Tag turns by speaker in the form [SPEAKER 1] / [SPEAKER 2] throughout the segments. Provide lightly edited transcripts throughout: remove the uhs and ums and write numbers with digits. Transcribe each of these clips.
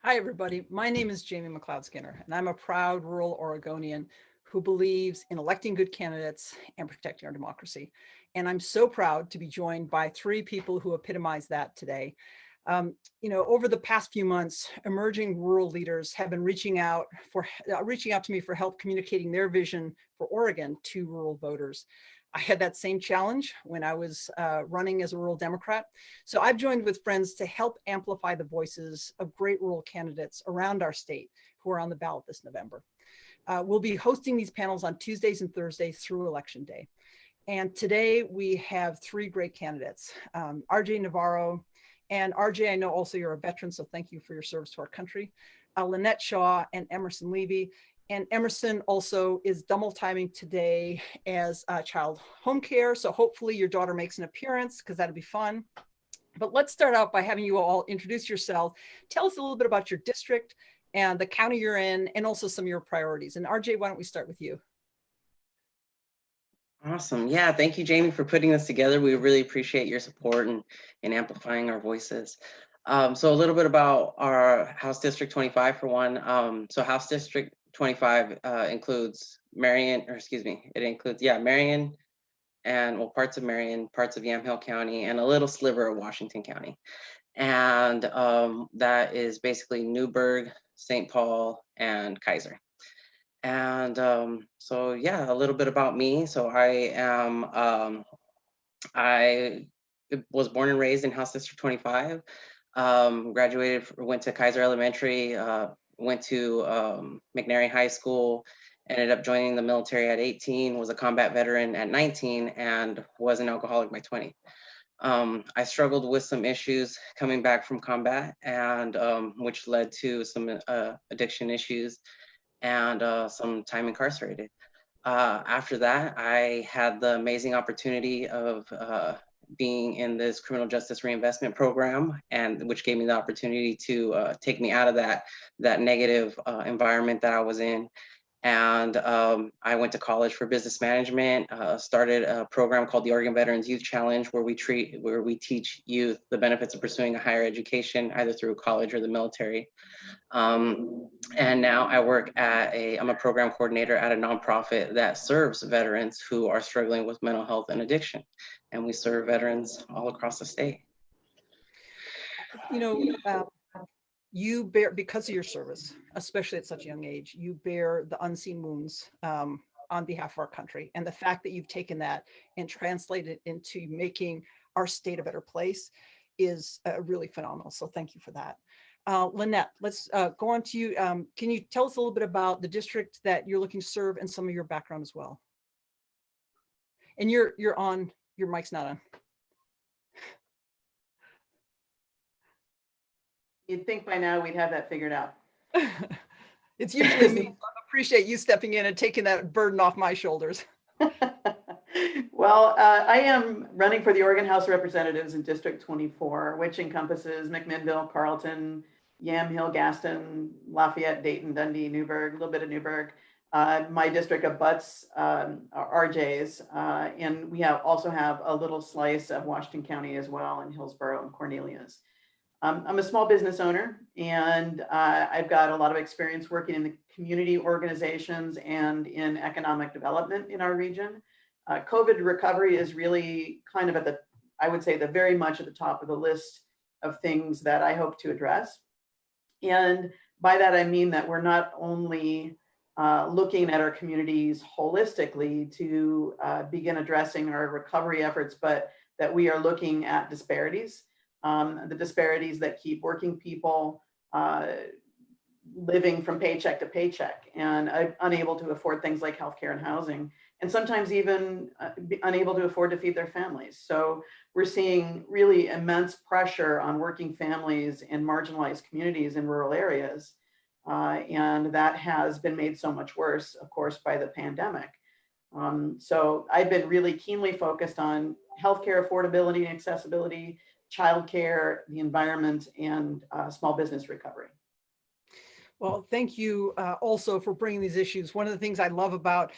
[SPEAKER 1] Hi, everybody. My name is Jamie McLeod-Skinner, and I'm a proud rural Oregonian who believes in electing good candidates and protecting our democracy. And I'm so proud to be joined by three people who epitomize that today. Over the past few months, emerging rural leaders have been reaching out to me for help communicating their vision for Oregon to rural voters. I had that same challenge when I was running as a rural Democrat. So I've joined with friends to help amplify the voices of great rural candidates around our state who are on the ballot this November. We'll be hosting these panels on Tuesdays and Thursdays through Election Day. And today we have three great candidates, RJ Navarro. And RJ, I know also you're a veteran, so thank you for your service to our country. Lynnette Shaw and Emerson Levy. And Emerson also is double timing today as child home care. So hopefully your daughter makes an appearance because that'll be fun. But let's start out by having you all introduce yourself. Tell us a little bit about your district and the county you're in, and also some of your priorities. And RJ, why don't we start with you?
[SPEAKER 2] Awesome. Yeah, thank you, Jamie, for putting this together. We really appreciate your support and amplifying our voices. So a little bit about our House District 25 for one. So House District 25 includes Marion, Marion and parts of Marion, parts of Yamhill County, and a little sliver of Washington County. And that is basically Newburgh, St. Paul, and Kaiser. And so, yeah, a little bit about me. So I was born and raised in House District 25, went to Kaiser Elementary, went to McNary High School, ended up joining the military at 18, was a combat veteran at 19, and was an alcoholic by 20. I struggled with some issues coming back from combat, and which led to some addiction issues and some time incarcerated. After that, I had the amazing opportunity of being in this criminal justice reinvestment program, and which gave me the opportunity to take me out of that negative environment that I was in. And I went to college for business management, started a program called the Oregon Veterans Youth Challenge, where we teach youth the benefits of pursuing a higher education, either through college or the military. And now I work I'm a program coordinator at a nonprofit that serves veterans who are struggling with mental health and addiction. And we serve veterans all across the state.
[SPEAKER 1] You bear, because of your service, especially at such a young age, you bear the unseen wounds on behalf of our country. And the fact that you've taken that and translated it into making our state a better place is really phenomenal. So thank you for that. Lynnette, let's go on to you. Can you tell us a little bit about the district that you're looking to serve and some of your background as well? And you're on, your mic's not on.
[SPEAKER 3] You'd think by now we'd have that figured out.
[SPEAKER 1] It's usually me. So I appreciate you stepping in and taking that burden off my shoulders.
[SPEAKER 3] Well, I am running for the Oregon House of Representatives in District 24, which encompasses McMinnville, Carlton, Yamhill, Gaston, Lafayette, Dayton, Dundee, Newburgh, a little bit of Newburgh. My district abuts RJ's, and we also have a little slice of Washington County as well, in Hillsborough and Cornelius. I'm a small business owner, and I've got a lot of experience working in the community organizations and in economic development in our region. COVID recovery is really kind of I would say, very much at the top of the list of things that I hope to address. And by that, I mean that we're not only looking at our communities holistically to begin addressing our recovery efforts, but that we are looking at disparities. The disparities that keep working people living from paycheck to paycheck and unable to afford things like healthcare and housing, and sometimes even unable to afford to feed their families. So we're seeing really immense pressure on working families in marginalized communities in rural areas. And that has been made so much worse, of course, by the pandemic. So I've been really keenly focused on healthcare affordability and accessibility, childcare, the environment, and small business recovery.
[SPEAKER 1] Well, thank you also for bringing these issues. One of the things I love about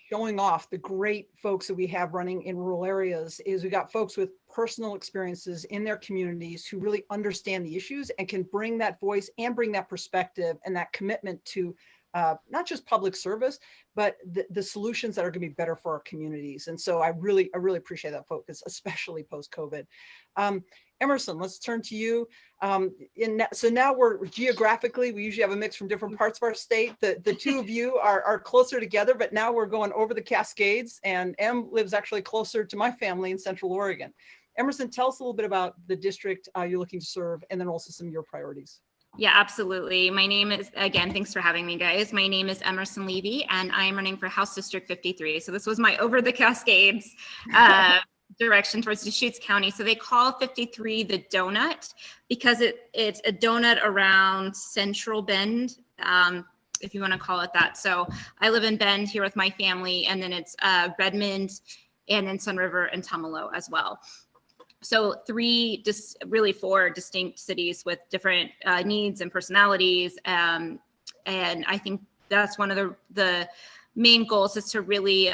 [SPEAKER 1] showing off the great folks that we have running in rural areas is we got folks with personal experiences in their communities who really understand the issues and can bring that voice and bring that perspective and that commitment to not just public service, but the solutions that are going to be better for our communities. And so I really appreciate that focus, especially post-COVID. Emerson, let's turn to you. So now we're geographically, we usually have a mix from different parts of our state. The two of you are closer together, but now we're going over the Cascades, and Em lives actually closer to my family in Central Oregon. Emerson, tell us a little bit about the district you're looking to serve, and then also some of your priorities.
[SPEAKER 4] Yeah, absolutely. My name is, again, thanks for having me, guys. My name is Emerson Levy, and I'm running for House District 53. So this was my over the Cascades direction towards Deschutes County. So they call 53 the donut because it's a donut around Central Bend, if you want to call it that. So I live in Bend here with my family, and then it's Redmond, and then Sun River and Tumalo as well. So really four distinct cities with different needs and personalities. And I think that's one of the main goals, is to really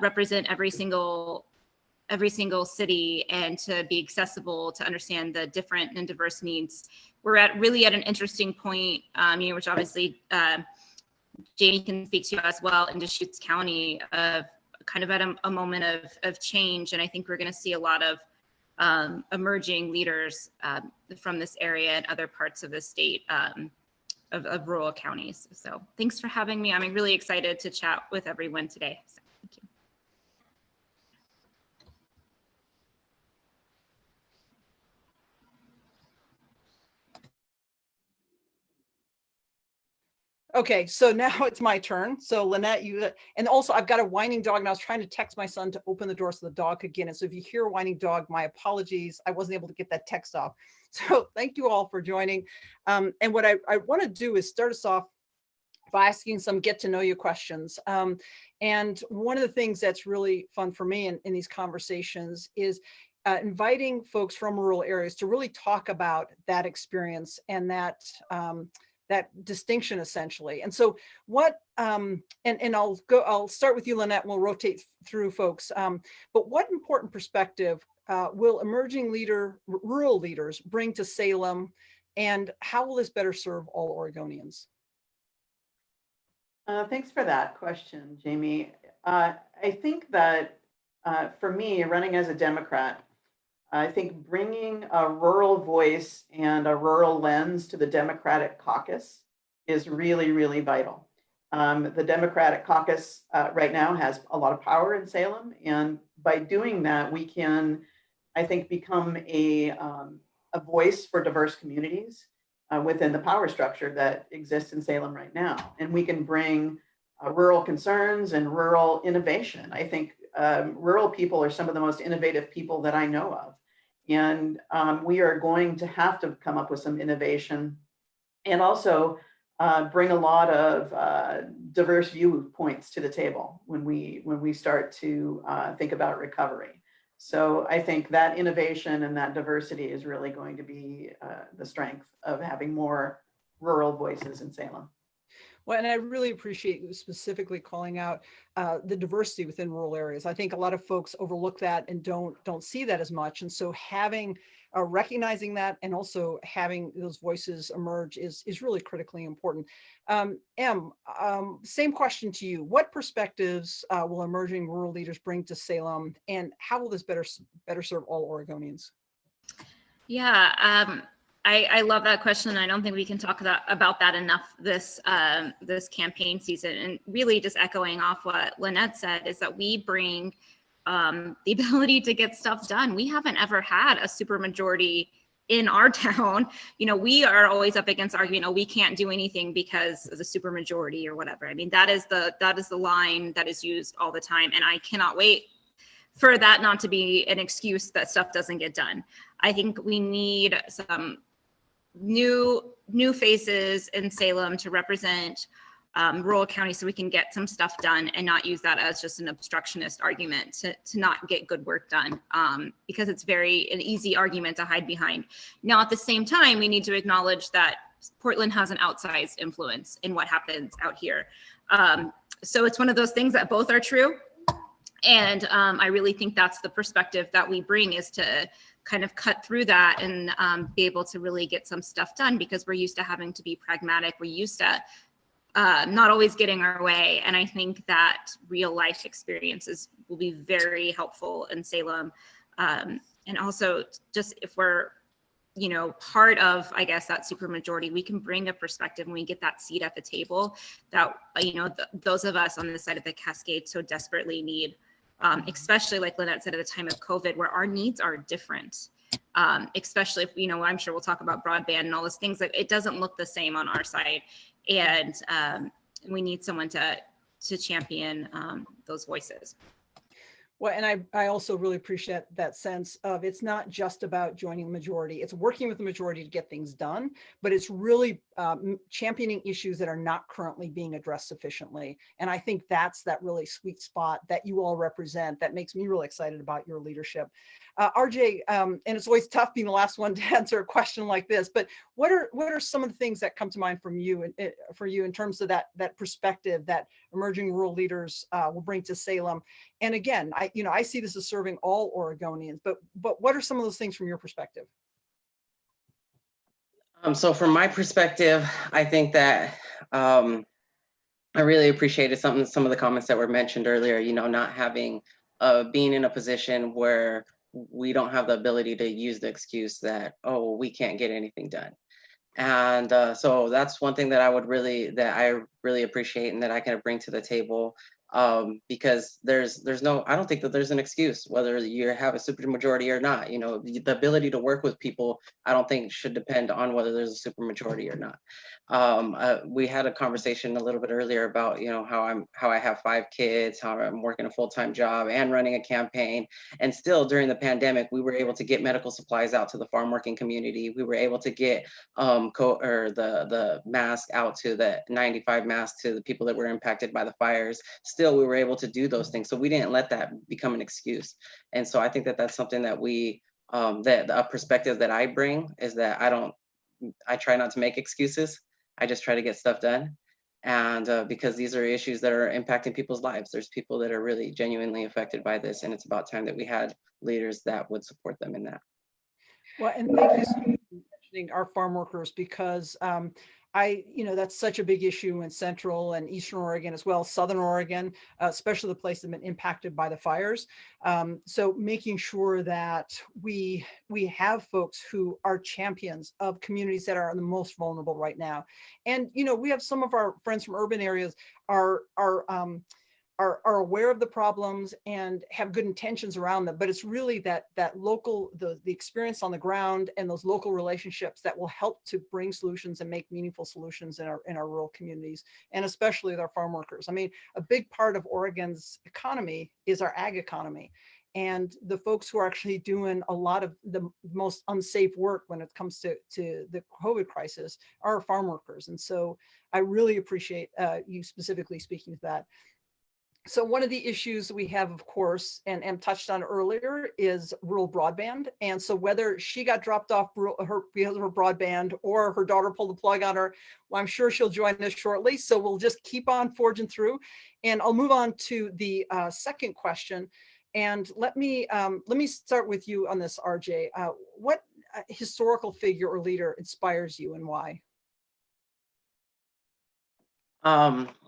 [SPEAKER 4] represent every single city and to be accessible, to understand the different and diverse needs. We're really at an interesting point, which obviously Jamie can speak to as well, in Deschutes County, of kind of at a moment of change. And I think we're going to see a lot of emerging leaders from this area and other parts of the state, of rural counties. So thanks for having me. I'm really excited to chat with everyone today. So, thank you.
[SPEAKER 1] Okay, so now it's my turn. So Lynnette, and also I've got a whining dog, and I was trying to text my son to open the door so the dog could get in. So if you hear a whining dog, my apologies. I wasn't able to get that text off. So thank you all for joining. And what I want to do is start us off by asking some get to know you questions. And one of the things that's really fun for me in these conversations is inviting folks from rural areas to really talk about that experience and that distinction, essentially. And so what, and I'll start with you, Lynnette, and we'll rotate through folks. But what important perspective will emerging rural leaders bring to Salem, and how will this better serve all Oregonians?
[SPEAKER 3] Thanks for that question, Jamie. I think that for me, running as a Democrat, I think bringing a rural voice and a rural lens to the Democratic caucus is really, really vital. The Democratic caucus right now has a lot of power in Salem, and by doing that, we can, I think, become a voice for diverse communities within the power structure that exists in Salem right now. And we can bring rural concerns and rural innovation. I think rural people are some of the most innovative people that I know of. And we are going to have to come up with some innovation, and also bring a lot of diverse viewpoints to the table when we start to think about recovery. So I think that innovation and that diversity is really going to be the strength of having more rural voices in Salem.
[SPEAKER 1] Well, and I really appreciate you specifically calling out the diversity within rural areas. I think a lot of folks overlook that and don't see that as much. And so having, recognizing that, and also having those voices emerge is really critically important. Em, same question to you. What perspectives will emerging rural leaders bring to Salem, and how will this better serve all Oregonians?
[SPEAKER 4] Yeah. I love that question. I don't think we can talk about that enough this campaign season. And really just echoing off what Lynnette said, is that we bring the ability to get stuff done. We haven't ever had a supermajority in our town. We are always up against arguing, we can't do anything because of the supermajority or whatever. I mean, that is the line that is used all the time. And I cannot wait for that not to be an excuse that stuff doesn't get done. I think we need some new faces in Salem to represent rural counties, so we can get some stuff done and not use that as just an obstructionist argument to not get good work done, because it's an easy argument to hide behind. Now, at the same time, we need to acknowledge that Portland has an outsized influence in what happens out here. So it's one of those things that both are true. And I really think that's the perspective that we bring, is to kind of cut through that and be able to really get some stuff done, because we're used to having to be pragmatic. We're used to not always getting our way. And I think that real life experiences will be very helpful in Salem. And also, just if we're, you know, part of, I guess, that supermajority, we can bring a perspective and we get that seat at the table that, you know, those of us on this side of the Cascade so desperately need, especially like Lynnette said, at the time of COVID, where our needs are different. Especially if, you know, I'm sure we'll talk about broadband and all those things, like it doesn't look the same on our side. And we need someone to champion those voices.
[SPEAKER 1] Well, and I also really appreciate that sense of, it's not just about joining the majority, it's working with the majority to get things done, but it's really championing issues that are not currently being addressed sufficiently. And I think that's that really sweet spot that you all represent that makes me really excited about your leadership. RJ, and it's always tough being the last one to answer a question like this, but what are some of the things that come to mind from you and for you in terms of that perspective that emerging rural leaders will bring to Salem? And again, I see this as serving all Oregonians, but what are some of those things from your perspective?
[SPEAKER 2] So from my perspective, I think that I really appreciated some of the comments that were mentioned earlier, you know, not having, being in a position where we don't have the ability to use the excuse that, oh, we can't get anything done. And so that's one thing that I really appreciate and that I can bring to the table, because there's no, I don't think that there's an excuse whether you have a supermajority or not. You know, the ability to work with people, I don't think should depend on whether there's a supermajority or not. We had a conversation a little bit earlier about, you know, how I have 5 kids, how I'm working a full-time job and running a campaign, and still during the pandemic, we were able to get medical supplies out to the farm working community. We were able to get the mask out to the 95 masks to the people that were impacted by the fires. Still, we were able to do those things. So we didn't let that become an excuse. And so I think that that's something that that a perspective that I bring is that I try not to make excuses. I just try to get stuff done. And because these are issues that are impacting people's lives. There's people that are really genuinely affected by this. And it's about time that we had leaders that would support them in that.
[SPEAKER 1] Well, and thank you so much for mentioning our farm workers, because that's such a big issue in Central and Eastern Oregon as well, Southern Oregon, especially the places that have been impacted by the fires. So making sure that we have folks who are champions of communities that are the most vulnerable right now. And, you know, we have some of our friends from urban areas are aware of the problems and have good intentions around them, but it's really that local, the experience on the ground and those local relationships that will help to bring solutions and make meaningful solutions in our rural communities, and especially with our farm workers. I mean, a big part of Oregon's economy is our ag economy. And the folks who are actually doing a lot of the most unsafe work when it comes to the COVID crisis are farm workers. And so I really appreciate you specifically speaking to that. So one of the issues we have, of course, and touched on earlier, is rural broadband. And so whether she got dropped off because of her broadband or her daughter pulled the plug on her, well, I'm sure she'll join us shortly. So we'll just keep on forging through. And I'll move on to the second question. And let me start with you on this, RJ. What historical figure or leader inspires you and why?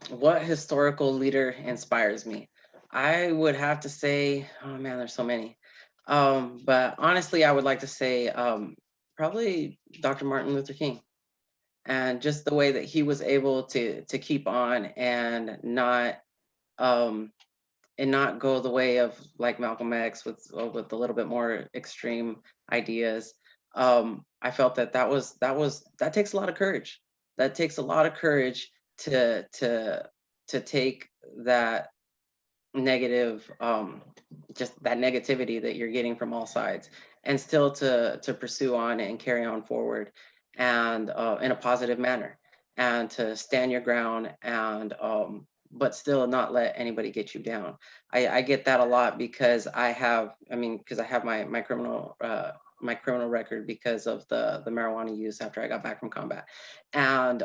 [SPEAKER 2] What historical leader inspires me? I would have to say, oh man, there's so many. But honestly, I would like to say probably Dr. Martin Luther King, and just the way that he was able to keep on and not go the way of like Malcolm X with a little bit more extreme ideas. I felt that takes a lot of courage. That takes a lot of courage to take that negative, just that negativity that you're getting from all sides, and still to pursue on and carry on forward, and in a positive manner, and to stand your ground, and but still not let anybody get you down. I get that a lot because I have my criminal my criminal record because of the marijuana use after I got back from combat. And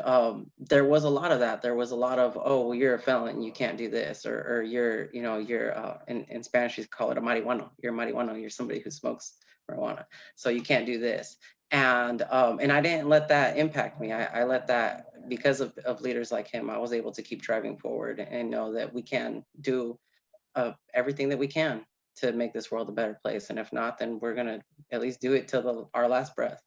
[SPEAKER 2] there was a lot of that. There was a lot of, oh, well, you're a felon, you can't do this, or you're, you know, you're in Spanish you call it a marihuano. You're a marihuano. You're somebody who smokes marijuana, so you can't do this. And I didn't let that impact me. I let that, because of leaders like him, I was able to keep driving forward and know that we can do everything that we can to make this world a better place. And if not, then we're gonna at least do it till our last breath.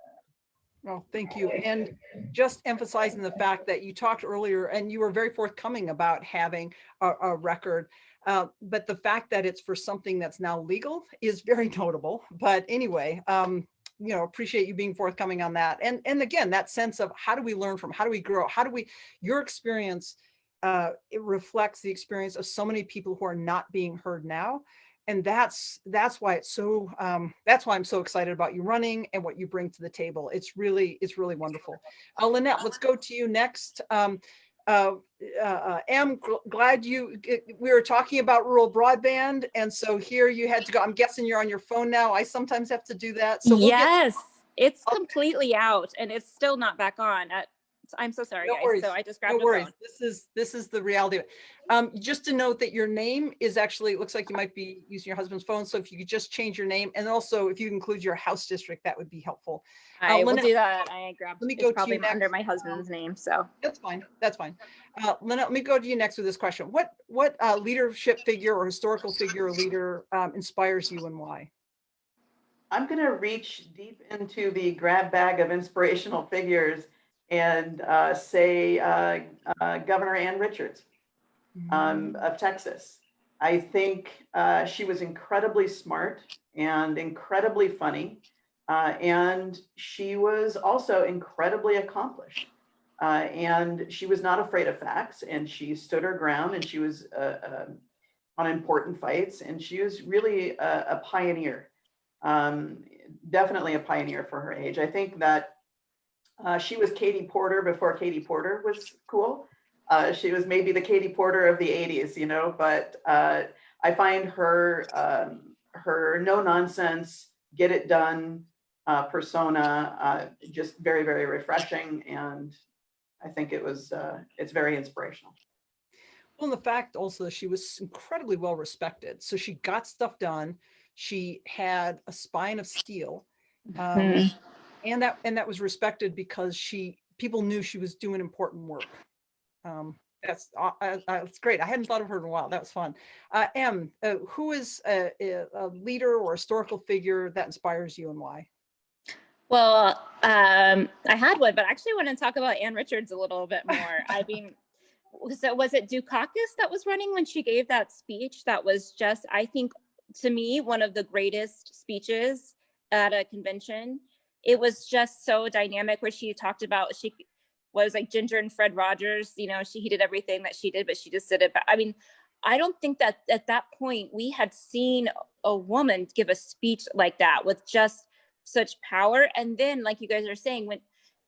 [SPEAKER 1] Well, thank you. And just emphasizing the fact that you talked earlier and you were very forthcoming about having a record. But the fact that it's for something that's now legal is very notable. But anyway, you know, appreciate you being forthcoming on that. And again, that sense of how do we learn from, how do we grow? How do we, your experience, it reflects the experience of so many people who are not being heard now. And that's why it's so, that's why I'm so excited about you running and what you bring to the table. It's really wonderful. Lynnette, let's go to you next. Glad we were talking about rural broadband. And so here you had to go. I'm guessing you're on your phone now. I sometimes have to do that. So
[SPEAKER 5] yes, it's completely out and it's still not back on. I'm so sorry,
[SPEAKER 1] no
[SPEAKER 5] guys.
[SPEAKER 1] worries.
[SPEAKER 5] So I just grabbed
[SPEAKER 1] no worries.
[SPEAKER 5] phone.
[SPEAKER 1] This is the reality of it. Just to note that your name is actually, it looks like you might be using your husband's phone. So if you could just change your name, and also if you include your house district, that would be helpful.
[SPEAKER 5] I will
[SPEAKER 1] Lynnette,
[SPEAKER 5] do that. I grabbed.
[SPEAKER 1] let me
[SPEAKER 5] It's
[SPEAKER 1] go to
[SPEAKER 5] probably
[SPEAKER 1] you next.
[SPEAKER 5] under my husband's name. So
[SPEAKER 1] That's fine. That's fine. Lynnette, let me go to you next with this question. What leadership figure or historical figure or leader inspires you and why?
[SPEAKER 3] I'm going to reach deep into the grab bag of inspirational figures and say Governor Ann Richards of Texas. I think she was incredibly smart and incredibly funny, and she was also incredibly accomplished. And she was not afraid of facts, and she stood her ground, and she was on important fights, and she was really a pioneer, definitely a pioneer for her age. I think that she was Katie Porter before Katie Porter was cool. She was maybe the Katie Porter of the 80s, you know, but I find her her no nonsense, get it done persona just very, very refreshing. And I think it's very inspirational.
[SPEAKER 1] Well, and the fact also she was incredibly well respected. So she got stuff done. She had a spine of steel. And that was respected because people knew she was doing important work. That's great. I hadn't thought of her in a while. That was fun. Who is a leader or historical figure that inspires you and why?
[SPEAKER 5] well, I had one, but I actually want to talk about Ann Richards a little bit more. I mean, was it Dukakis that was running when she gave that speech? That was just, I think, to me, one of the greatest speeches at a convention. It was just so dynamic, where she talked about, she was like Ginger and Fred Rogers, you know, he did everything that she did, but she just did it. But I mean, I don't think that at that point we had seen a woman give a speech like that with just such power. And then, like you guys are saying,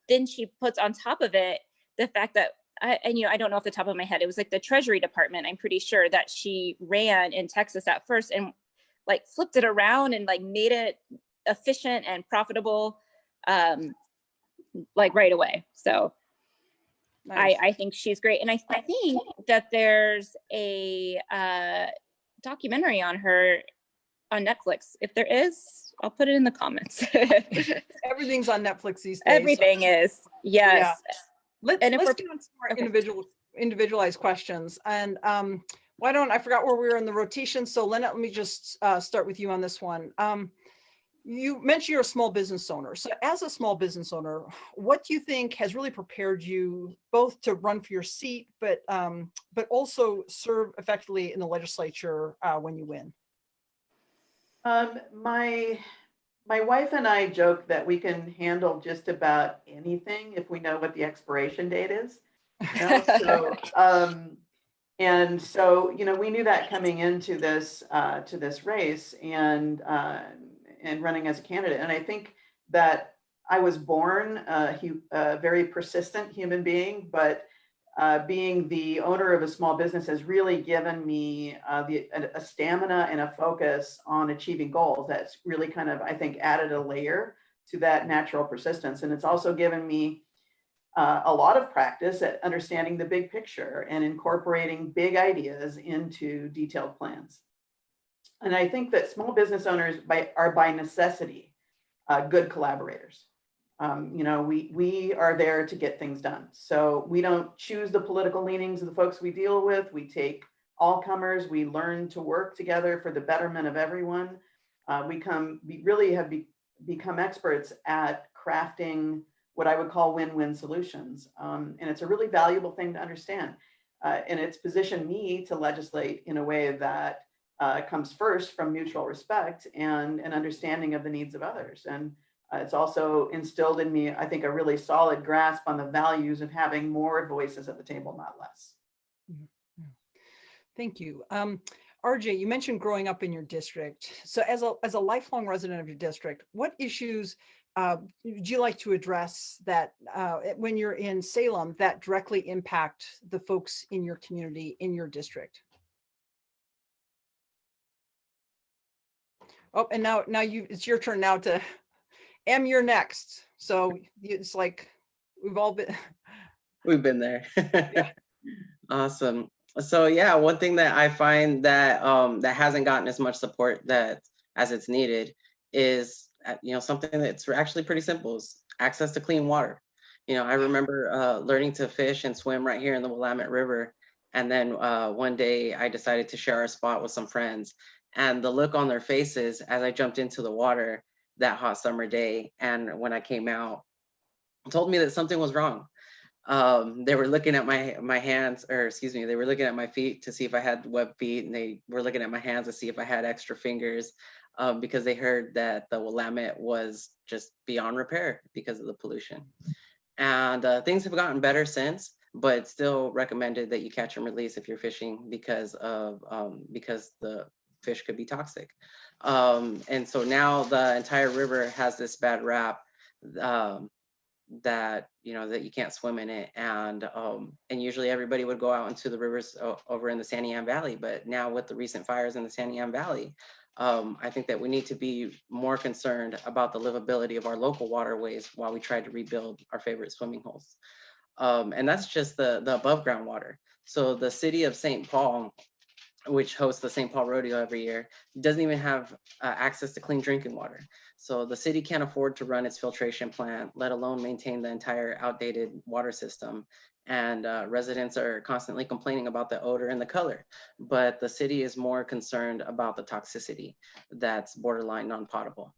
[SPEAKER 5] then she puts on top of it the fact that, you know, I don't know off the top of my head, it was like the Treasury Department, I'm pretty sure, that she ran in Texas at first, and like flipped it around and like made it efficient and profitable, like right away. So nice. I think she's great. And I think that there's a documentary on her on Netflix. If there is, I'll put it in the comments.
[SPEAKER 1] Everything's on Netflix these days.
[SPEAKER 5] Everything is, yes.
[SPEAKER 1] Yeah. Let's get on some more individualized questions. And why don't, I forgot where we were in the rotation. So Lynnette, let me just start with you on this one. You mentioned you're a small business owner. So as a small business owner, what do you think has really prepared you both to run for your seat, but also serve effectively in the legislature when you win?
[SPEAKER 3] My wife and I joke that we can handle just about anything if we know what the expiration date is. You know? And so, you know, we knew that coming into this race and running as a candidate. And I think that I was born a very persistent human being, but being the owner of a small business has really given me a stamina and a focus on achieving goals. That's really kind of, I think, added a layer to that natural persistence. And it's also given me a lot of practice at understanding the big picture and incorporating big ideas into detailed plans. And I think that small business owners are by necessity good collaborators. We are there to get things done. So we don't choose the political leanings of the folks we deal with. We take all comers. We learn to work together for the betterment of everyone. We really have become experts at crafting what I would call win-win solutions. And it's a really valuable thing to understand. And it's positioned me to legislate in a way that comes first from mutual respect and an understanding of the needs of others. And it's also instilled in me, I think, a really solid grasp on the values of having more voices at the table, not less.
[SPEAKER 1] Thank you. RJ, you mentioned growing up in your district. So as a lifelong resident of your district, what issues would you like to address that when you're in Salem that directly impact the folks in your community, in your district? Oh, and now it's your turn now to, Em, you're next. So it's like,
[SPEAKER 2] we've been there.
[SPEAKER 1] Yeah.
[SPEAKER 2] Awesome. So yeah, one thing that I find that that hasn't gotten as much support as it's needed is something that's actually pretty simple, is access to clean water. I remember learning to fish and swim right here in the Willamette River, and then one day I decided to share a spot with some friends, and the look on their faces as I jumped into the water that hot summer day, and when I came out, told me that something was wrong. They were looking at my hands, or excuse me, they were looking at my feet to see if I had web feet, and they were looking at my hands to see if I had extra fingers, because they heard that the Willamette was just beyond repair because of the pollution. And things have gotten better since, but it's still recommended that you catch and release if you're fishing because the fish could be toxic. And so now the entire river has this bad rap that you can't swim in it, and usually everybody would go out into the rivers over in the San Juan Valley, but now with the recent fires in the San Juan Valley, I think that we need to be more concerned about the livability of our local waterways while we try to rebuild our favorite swimming holes. And that's just the above ground water. So the city of St. Paul, which hosts the St. Paul Rodeo every year, doesn't even have access to clean drinking water. So the city can't afford to run its filtration plant, let alone maintain the entire outdated water system. And residents are constantly complaining about the odor and the color, but the city is more concerned about the toxicity that's borderline non-potable.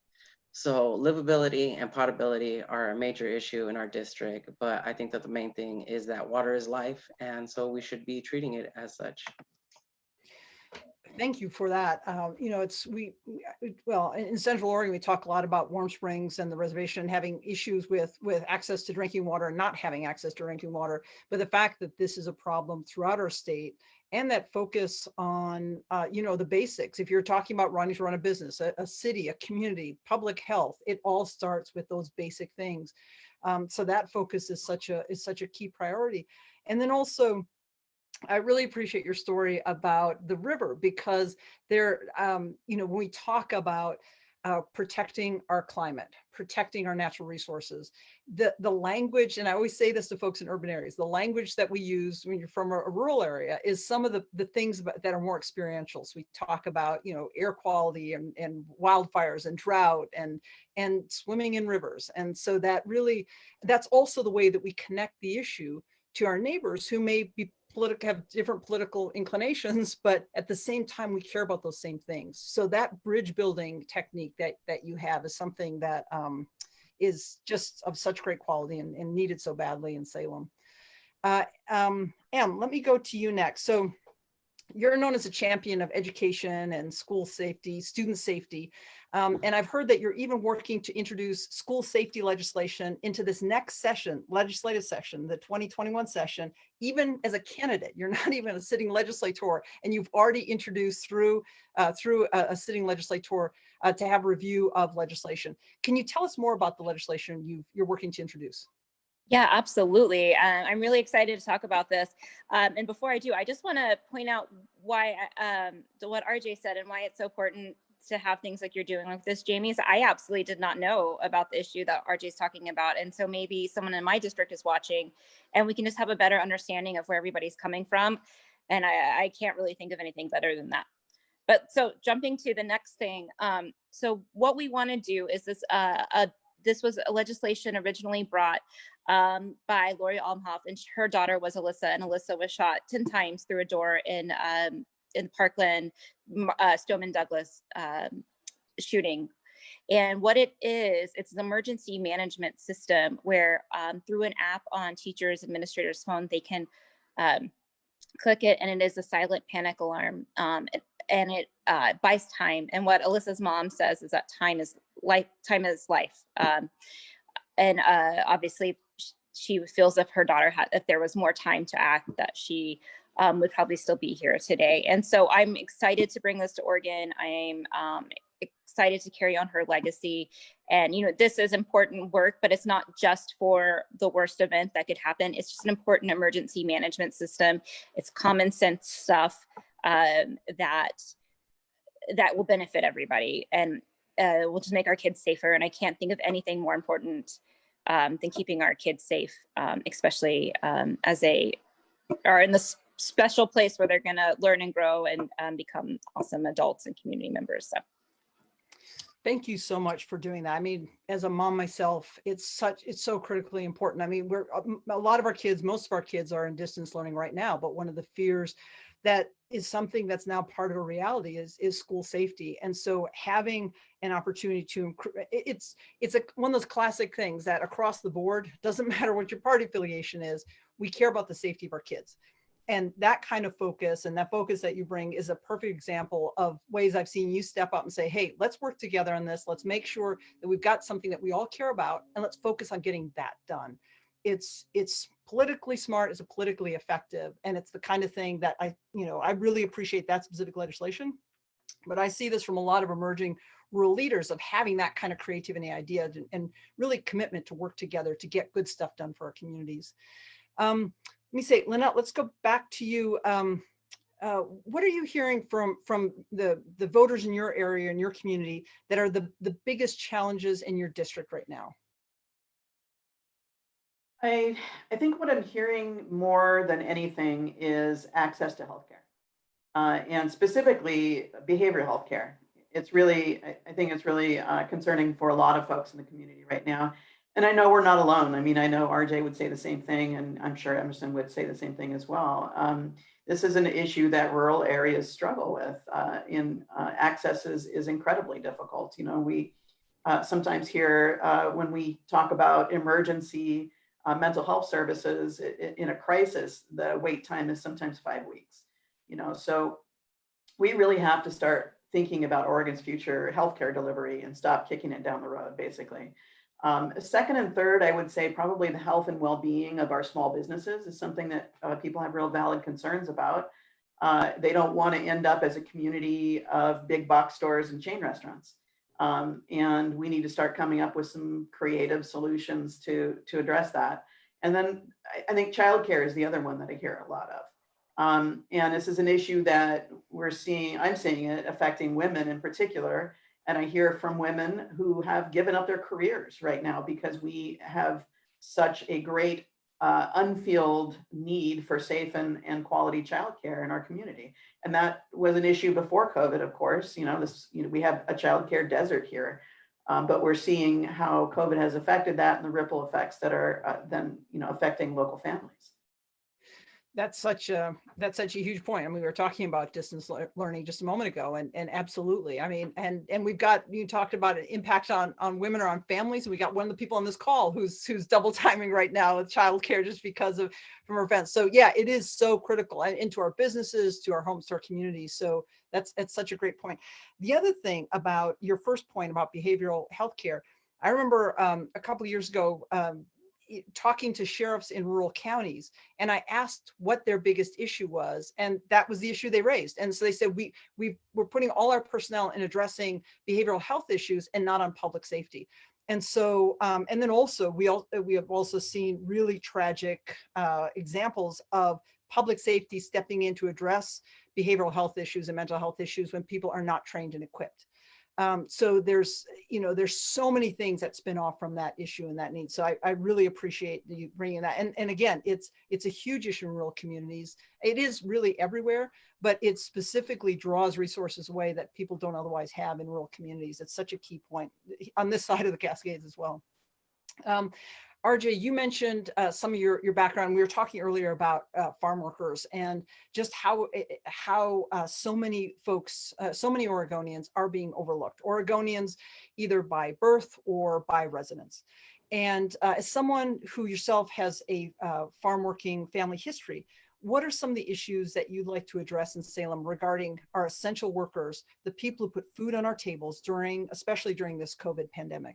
[SPEAKER 2] So livability and potability are a major issue in our district, but I think that the main thing is that water is life, and so we should be treating it as such.
[SPEAKER 1] Thank you for that. Well, in Central Oregon, we talk a lot about Warm Springs and the reservation having issues with access to drinking water and not having access to drinking water. But the fact that this is a problem throughout our state, and that focus on, the basics. If you're talking about running to run a business, a city, a community, public health, it all starts with those basic things. So that focus is such a key priority. And then also, I really appreciate your story about the river, because when we talk about protecting our climate, protecting our natural resources, the language, and I always say this to folks in urban areas, the language that we use when you're from a rural area is some of the things that are more experiential. So we talk about, air quality and wildfires and drought and swimming in rivers. And so that's also the way that we connect the issue to our neighbors who may be have different political inclinations, but at the same time, we care about those same things. So that bridge building technique that you have is something that is just of such great quality and needed so badly in Salem. Em, let me go to you next. So you're known as a champion of education and school safety, student safety. And I've heard that you're even working to introduce school safety legislation into this next session, legislative session, the 2021 session, even as a candidate. You're not even a sitting legislator, and you've already introduced through a sitting legislator to have a review of legislation. Can you tell us more about the legislation you're working to introduce?
[SPEAKER 5] Yeah, absolutely. I'm really excited to talk about this. And before I do, I just want to point out why what RJ said and why it's so important to have things like you're doing like this, Jamie. Is I absolutely did not know about the issue that RJ is talking about, and so maybe someone in my district is watching, and we can just have a better understanding of where everybody's coming from. And I can't really think of anything better than that. But so jumping to the next thing, so what we want to do is this was a legislation originally brought by Lori Almhoff, and her daughter was Alyssa, and Alyssa was shot 10 times through a door in Parkland, Stoneman Douglas shooting. And what it is, it's an emergency management system where through an app on teachers, administrators' phone, they can click it, and it is a silent panic alarm. And it buys time. And what Alyssa's mom says is that time is life. And obviously, she feels if her daughter had, if there was more time to act, that she would probably still be here today. And so I'm excited to bring this to Oregon. I'm excited to carry on her legacy. And, you know, this is important work, but it's not just for the worst event that could happen. It's just an important emergency management system. It's common sense stuff that will benefit everybody, and will just make our kids safer. And I can't think of anything more important than keeping our kids safe, especially as they are in this special place where they're going to learn and grow and become awesome adults and community members. So
[SPEAKER 1] thank you so much for doing that. I mean, as a mom myself, it's so critically important. I mean, a lot of our kids, most of our kids are in distance learning right now, but one of the fears that is something that's now part of a reality is school safety. And so having an opportunity to, it's one of those classic things that across the board, doesn't matter what your party affiliation is, we care about the safety of our kids. And that kind of focus, and that focus that you bring, is a perfect example of ways I've seen you step up and say, hey, let's work together on this. Let's make sure that we've got something that we all care about, and let's focus on getting that done. It's politically smart, it's politically effective, and it's the kind of thing that I really appreciate that specific legislation. But I see this from a lot of emerging rural leaders, of having that kind of creativity and idea, and really commitment to work together to get good stuff done for our communities. Let me say, Lynnette, let's go back to you. What are you hearing from the voters in your area, in your community, that are the biggest challenges in your district right now?
[SPEAKER 3] I think what I'm hearing more than anything is access to healthcare, and specifically behavioral health care. It's really, I think it's really concerning for a lot of folks in the community right now. And I know we're not alone. I mean, I know RJ would say the same thing, and I'm sure Emerson would say the same thing as well. This is an issue that rural areas struggle with. Access is incredibly difficult. You know, we sometimes hear when we talk about emergency mental health services in a crisis, the wait time is sometimes 5 weeks. You know, so we really have to start thinking about Oregon's future healthcare delivery and stop kicking it down the road, basically. Second and third, I would say probably the health and well-being of our small businesses is something that people have real valid concerns about. They don't want to end up as a community of big box stores and chain restaurants. And we need to start coming up with some creative solutions to address that. And then I think childcare is the other one that I hear a lot of. And this is an issue that I'm seeing it affecting women in particular. And I hear from women who have given up their careers right now because we have such a great unfilled need for safe and quality childcare in our community. And that was an issue before COVID, of course. We have a childcare desert here, but we're seeing how COVID has affected that and the ripple effects that are then affecting local families.
[SPEAKER 1] That's such a huge point. I mean, we were talking about distance learning just a moment ago, and absolutely. I mean, and you talked about an impact on women or on families. We got one of the people on this call who's double timing right now with childcare just because of from her events. So yeah, it is so critical into our businesses, to our homes, to our communities. So that's such a great point. The other thing about your first point about behavioral health care, I remember a couple of years ago, talking to sheriffs in rural counties, and I asked what their biggest issue was, and that was the issue they raised. And so they said, we're putting all our personnel in addressing behavioral health issues and not on public safety. And so, and then also we have also seen really tragic examples of public safety stepping in to address behavioral health issues and mental health issues when people are not trained and equipped. So there's so many things that spin off from that issue and that need. So I really appreciate you bringing that. And again, it's a huge issue in rural communities. It is really everywhere, but it specifically draws resources away that people don't otherwise have in rural communities. It's such a key point on this side of the Cascades as well. RJ, you mentioned some of your background. We were talking earlier about farm workers and just how so many folks, so many Oregonians are being overlooked. Oregonians either by birth or by residence. And as someone who yourself has a farm working family history, what are some of the issues that you'd like to address in Salem regarding our essential workers, the people who put food on our tables especially during this COVID pandemic?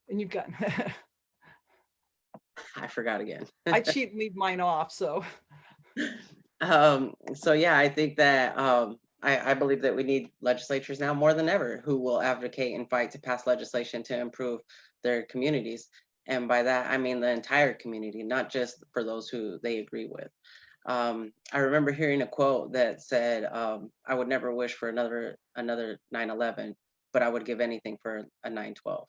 [SPEAKER 1] And you've got,
[SPEAKER 2] I forgot again.
[SPEAKER 1] I cheat and leave mine off, so.
[SPEAKER 2] So yeah, I think that I believe that we need legislatures now more than ever who will advocate and fight to pass legislation to improve their communities. And by that, I mean the entire community, not just for those who they agree with. I remember hearing a quote that said, I would never wish for another 9/11, but I would give anything for a 9/12.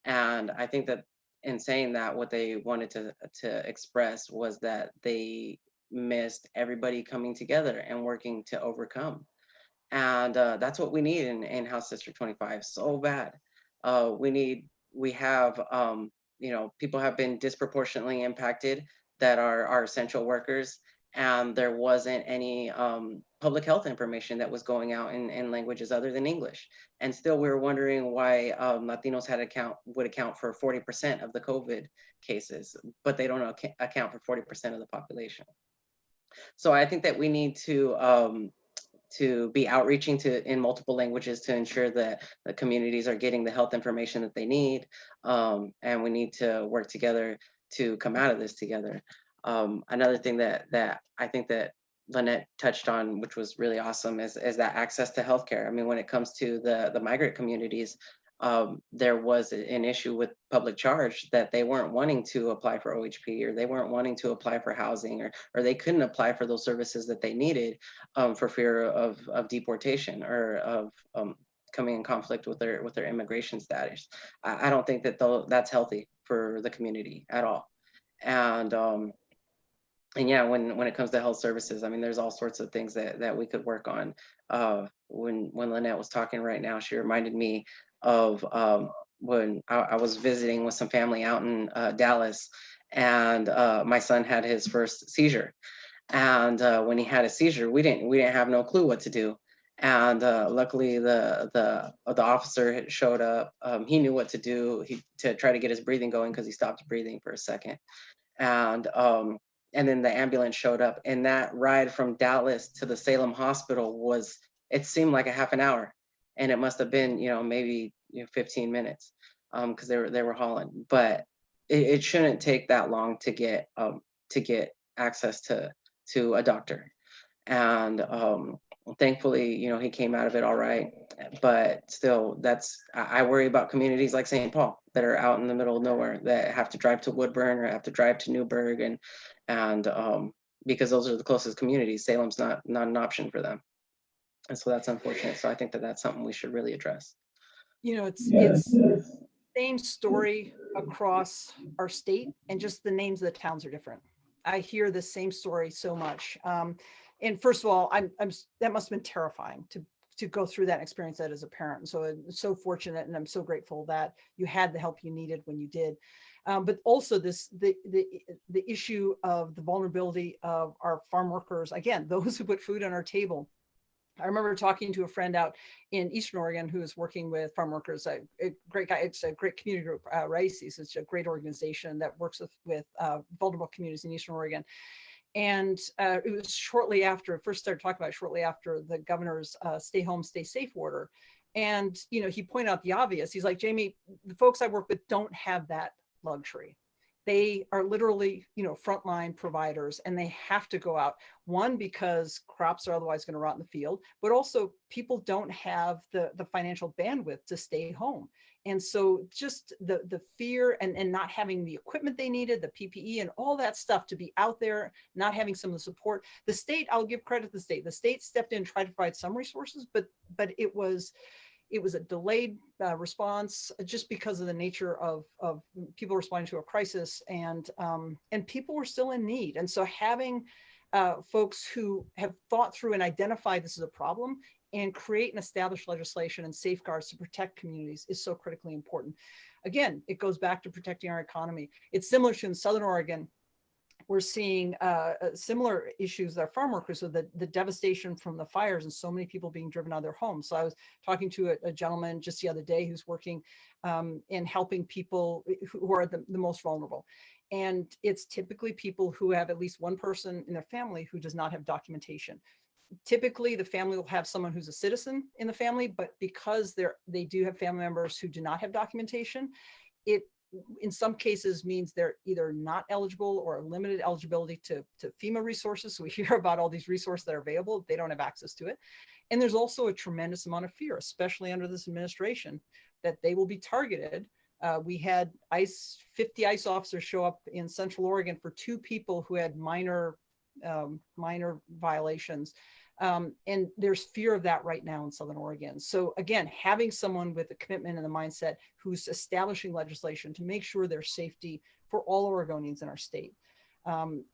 [SPEAKER 2] And I think that in saying that, what they wanted to express was that they missed everybody coming together and working to overcome. And that's what we need in House District 25 so bad. We have, people have been disproportionately impacted that are essential workers. And there wasn't any public health information that was going out in languages other than English. And still we were wondering why Latinos would account for 40% of the COVID cases, but they don't account for 40% of the population. So I think that we need to be outreaching in multiple languages to ensure that the communities are getting the health information that they need. And we need to work together to come out of this together. Another thing that I think that Lynnette touched on, which was really awesome, is that access to healthcare. I mean, when it comes to the migrant communities, there was an issue with public charge that they weren't wanting to apply for OHP, or they weren't wanting to apply for housing, or they couldn't apply for those services that they needed for fear of deportation or of coming in conflict with their immigration status. I don't think that that's healthy for the community at all. And yeah, when it comes to health services, I mean, there's all sorts of things that we could work on. When Lynnette was talking right now, she reminded me of when I was visiting with some family out in Dallas, and my son had his first seizure. And when he had a seizure, we didn't have no clue what to do. And luckily, the officer showed up. He knew what to do to try to get his breathing going, because he stopped breathing for a second. And then the ambulance showed up, and that ride from Dallas to the Salem hospital it seemed like a half an hour, and it must have been, maybe 15 minutes, because they were hauling. But it shouldn't take that long to get access to a doctor. And thankfully, he came out of it all right. But still, I worry about communities like St. Paul that are out in the middle of nowhere, that have to drive to Woodburn or have to drive to Newburgh, and because those are the closest communities. Salem's not an option for them, and so that's unfortunate. So I think that that's something we should really address.
[SPEAKER 1] It's the same story across our state, and just the names of the towns are different. I hear the same story so much. And first of all, that must have been terrifying to go through that experience as a parent. And so I'm so fortunate, and I'm so grateful that you had the help you needed when you did. But also the issue of the vulnerability of our farm workers, again, those who put food on our table. I remember talking to a friend out in Eastern Oregon who is working with farm workers, a great guy. It's a great community group, RAICES. It's a great organization that works with vulnerable communities in Eastern Oregon. And it was shortly after, first started talking about it shortly after the governor's stay home, stay safe order. And, he pointed out the obvious. He's like, Jamie, the folks I work with don't have that luxury. they are literally, frontline providers, and they have to go out. One, because crops are otherwise going to rot in the field, but also people don't have the financial bandwidth to stay home. And so just the fear and not having the equipment they needed, the PPE and all that stuff to be out there, not having some of the support. The state, I'll give credit to the state. The state stepped in and tried to provide some resources, but it was a delayed response just because of the nature of people responding to a crisis, and people were still in need. And so having folks who have thought through and identified this as a problem and create and establish legislation and safeguards to protect communities is so critically important. Again, it goes back to protecting our economy. It's similar to in Southern Oregon. We're seeing similar issues with our farm workers, so the devastation from the fires and so many people being driven out of their homes. So I was talking to a gentleman just the other day who's working in helping people who are the most vulnerable. And it's typically people who have at least one person in their family who does not have documentation. Typically, the family will have someone who's a citizen in the family, but because they do have family members who do not have documentation, it in some cases means they're either not eligible or limited eligibility to FEMA resources. So we hear about all these resources that are available. They don't have access to it. And there's also a tremendous amount of fear, especially under this administration, that they will be targeted. We had 50 ICE officers show up in Central Oregon for 2 people who had minor violations. And there's fear of that right now in Southern Oregon. So again, having someone with the commitment and the mindset who's establishing legislation to make sure there's safety for all Oregonians in our state, and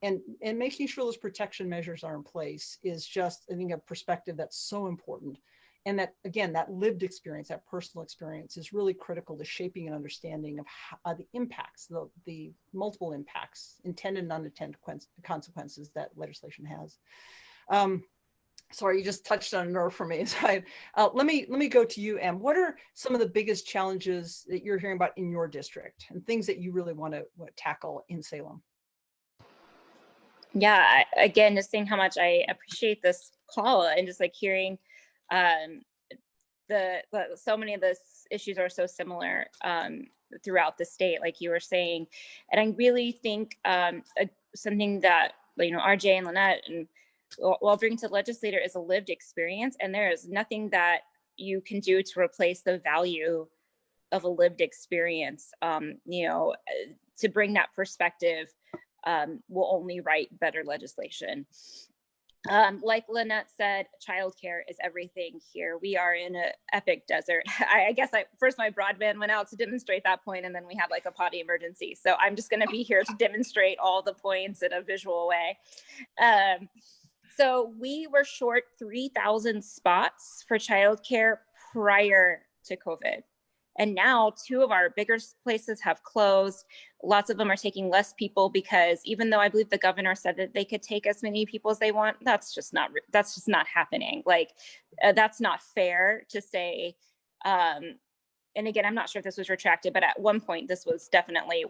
[SPEAKER 1] making sure those protection measures are in place is just, I think, a perspective that's so important. And that, again, that lived experience, that personal experience is really critical to shaping an understanding of how, the impacts, the multiple impacts, intended and unintended consequences that legislation has. Sorry, you just touched on a nerve for me. So let me go to you, Em. What are some of the biggest challenges that you're hearing about in your district and things that you really want to tackle in Salem?
[SPEAKER 5] Yeah, again, just saying how much I appreciate this call and just like hearing so many of those issues are so similar throughout the state, like you were saying. And I really think something that, RJ and Lynnette and I'll bring to the legislator is a lived experience. And there is nothing that you can do to replace the value of a lived experience. To bring that perspective will only write better legislation. Like Lynnette said, childcare is everything here. We are in an epic desert. I guess first my broadband went out to demonstrate that point, and then we had like a potty emergency. So I'm just going to be here to demonstrate all the points in a visual way. So we were short 3,000 spots for childcare prior to COVID. And now 2 of our bigger places have closed. Lots of them are taking less people because even though I believe the governor said that they could take as many people as they want, that's just not happening. Like that's not fair to say. And again, I'm not sure if this was retracted, but at one point this was definitely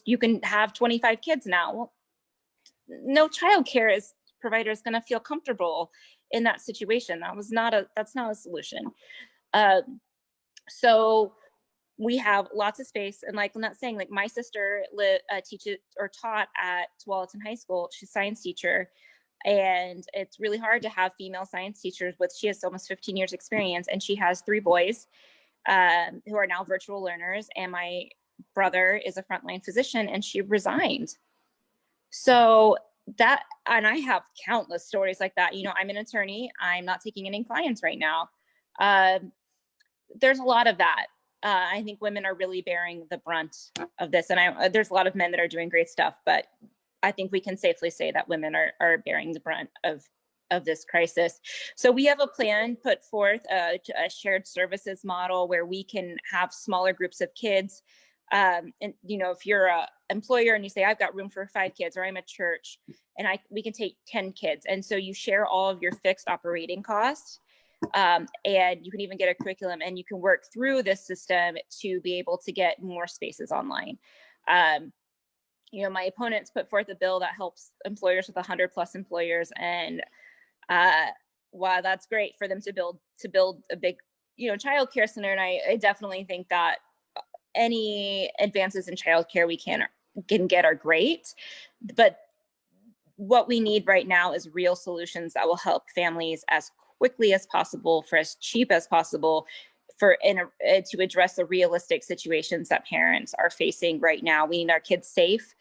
[SPEAKER 5] you can have 25 kids now. Well, no childcare provider is going to feel comfortable in that situation. That's not a solution. So we have lots of space, and like I'm not saying, like my sister teaches or taught at Tualatin High School. She's a science teacher, and it's really hard to have female science teachers she has almost 15 years experience, and she has 3 boys who are now virtual learners. And my brother is a frontline physician, and she resigned. So and I have countless stories like that. I'm an attorney. I'm not taking any clients right now. There's a lot of that. I think women are really bearing the brunt of this. And there's a lot of men that are doing great stuff, but I think we can safely say that women are bearing the brunt of this crisis. So we have a plan put forth, a shared services model where we can have smaller groups of kids. And if you're a employer and you say, I've got room for 5 kids, or I'm a church and we can take 10 kids. And so you share all of your fixed operating costs. And you can even get a curriculum, and you can work through this system to be able to get more spaces online. My opponents put forth a bill that helps employers with 100+ employers. And while that's great for them to build a big, childcare center. And I definitely think that any advances in childcare we can can get are great, but what we need right now is real solutions that will help families as quickly as possible for as cheap as possible to address the realistic situations that parents are facing right now. We need our kids safe.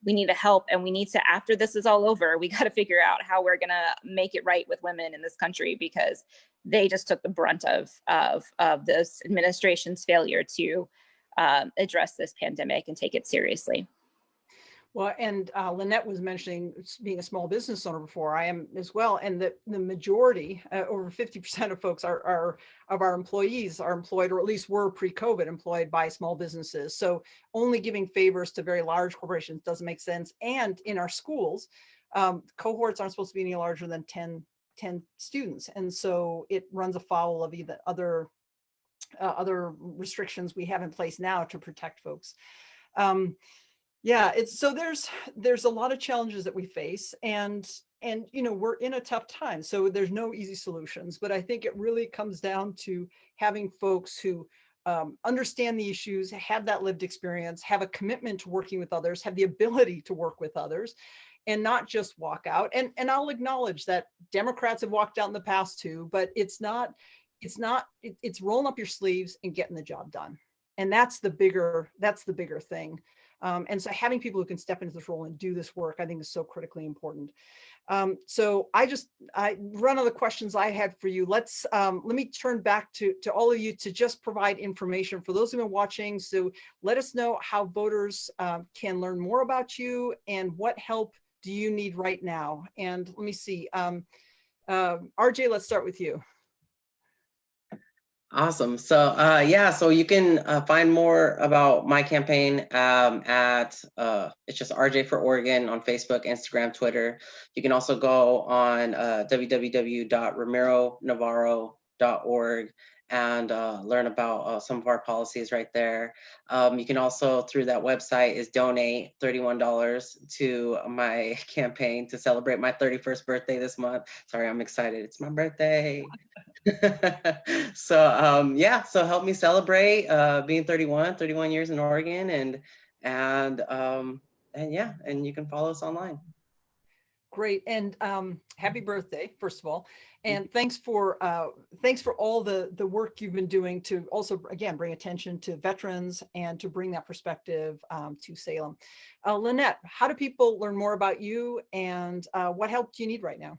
[SPEAKER 5] We need to help, and we need to, after this is all over, we got to figure out how we're going to make it right with women in this country, because they just took the brunt of this administration's failure to address this pandemic and take it seriously.
[SPEAKER 1] Well, and Lynnette was mentioning being a small business owner before. I am as well. And the majority, over 50% of folks of our employees are employed, or at least were pre-COVID employed by small businesses. So only giving favors to very large corporations doesn't make sense. And in our schools, cohorts aren't supposed to be any larger than 10 students. And so it runs afoul of either other restrictions we have in place now to protect folks. Yeah, there's a lot of challenges that we face, and we're in a tough time, so there's no easy solutions. But I think it really comes down to having folks who understand the issues, have that lived experience, have a commitment to working with others, have the ability to work with others, and not just walk out. And I'll acknowledge that Democrats have walked out in the past too, but it's rolling up your sleeves and getting the job done. And that's the bigger thing. And so having people who can step into this role and do this work, I think, is so critically important. So I run out of the questions I had for you. Let me turn back to all of you to just provide information for those who've been watching. So let us know how voters can learn more about you, and what help do you need right now? And let me see, RJ, let's start with you.
[SPEAKER 2] Awesome. So so you can find more about my campaign at it's just RJ for Oregon on Facebook, Instagram, Twitter. You can also go on www.ramironavarro.org and learn about some of our policies right there. You can also, through that website, donate $31 to my campaign to celebrate my 31st birthday this month. Sorry, I'm excited. It's my birthday. So so help me celebrate being 31 years in Oregon, and you can follow us online.
[SPEAKER 1] Great. And happy birthday, first of all. And thanks for all the work you've been doing to also, again, bring attention to veterans and to bring that perspective to Salem. Lynnette, how do people learn more about you, and what help do you need right now?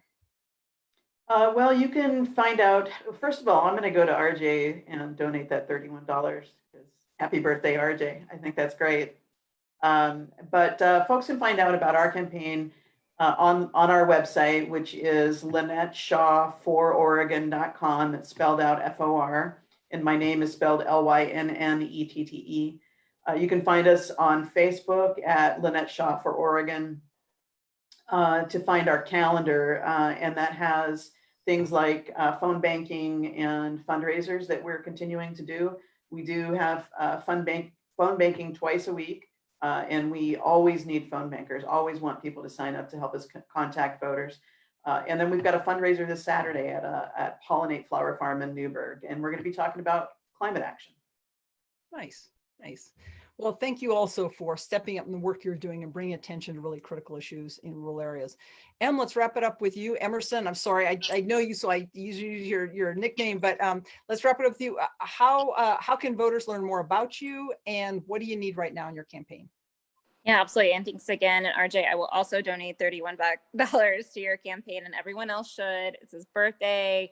[SPEAKER 3] Well, you can find out, first of all, I'm going to go to RJ and donate that $31, because happy birthday, RJ. I think that's great. But folks can find out about our campaign on our website, which is Lynnette Shaw for Oregon.com. It's spelled out FOR, and my name is spelled LYNNETTE. You can find us on Facebook at Lynnette Shaw for Oregon to find our calendar, and that has things like phone banking and fundraisers that we're continuing to do. We do have phone banking twice a week. And we always need phone bankers, always want people to sign up to help us contact voters. And then we've got a fundraiser this Saturday at Pollinate Flower Farm in Newburgh, and we're going to be talking about climate action.
[SPEAKER 1] Nice. Well, thank you also for stepping up in the work you're doing and bringing attention to really critical issues in rural areas. Em, let's wrap it up with you. Emerson, I'm sorry, I know you, so I use your nickname, but let's wrap it up with you. How can voters learn more about you, and what do you need right now in your campaign?
[SPEAKER 5] Yeah, absolutely. And thanks again. And RJ, I will also donate $31 to your campaign, and everyone else should. It's his birthday,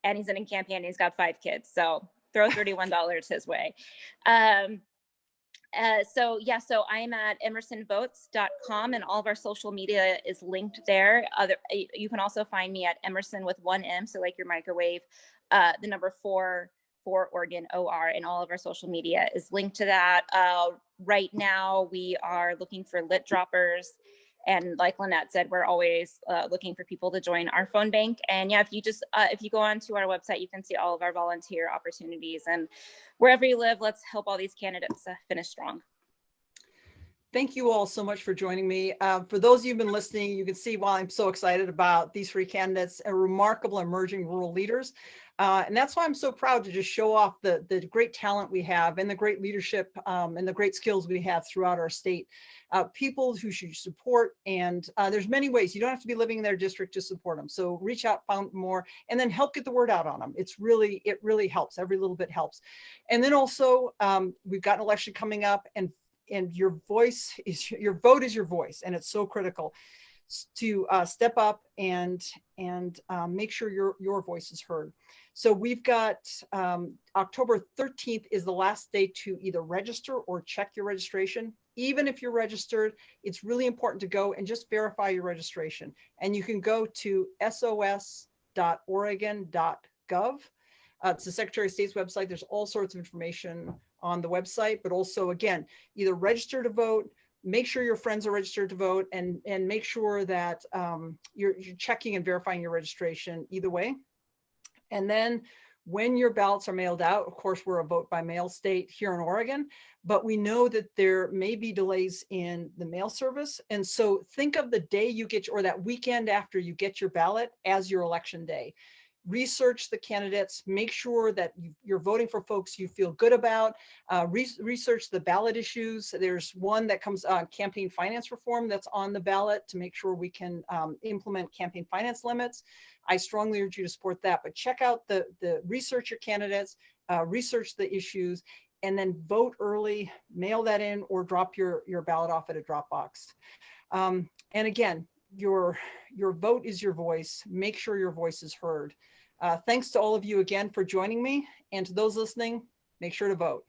[SPEAKER 5] and he's in a campaign. He's got 5 kids, so throw $31 his way. So I am at emersonvotes.com, and all of our social media is linked there. You can also find me at Emerson with 1 M, so like your microwave, the number 4 for Oregon OR, and all of our social media is linked to that. Right now, we are looking for lit droppers. And like Lynnette said, we're always looking for people to join our phone bank. And yeah, if you go onto our website, you can see all of our volunteer opportunities. And wherever you live, let's help all these candidates finish strong.
[SPEAKER 1] Thank you all so much for joining me. For those of you who've been listening, you can see why I'm so excited about these 3 candidates, remarkable emerging rural leaders. And that's why I'm so proud to just show off the great talent we have and the great leadership and the great skills we have throughout our state. People who should support, and there's many ways. You don't have to be living in their district to support them. So reach out, find more, and then help get the word out on them. It really helps. Every little bit helps. And then also we've got an election coming up, and your vote is your voice, and it's so critical to step up and make sure your voice is heard. So we've got October 13th is the last day to either register or check your registration. Even if you're registered, it's really important to go and just verify your registration. And you can go to sos.oregon.gov. It's the Secretary of State's website. There's all sorts of information on the website, but also, again, either register to vote, make sure your friends are registered to vote, and make sure that you're checking and verifying your registration either way. And then when your ballots are mailed out, of course, we're a vote by mail state here in Oregon, but we know that there may be delays in the mail service. And so think of the day you get, or that weekend after you get your ballot, as your election day. Research the candidates, make sure that you're voting for folks you feel good about, research the ballot issues. There's one that comes on campaign finance reform that's on the ballot to make sure we can implement campaign finance limits. I strongly urge you to support that, but check out the research your candidates, research the issues, and then vote early, mail that in, or drop your ballot off at a drop box. And again, your vote is your voice. Make sure your voice is heard. Thanks to all of you again for joining me, and to those listening, make sure to vote.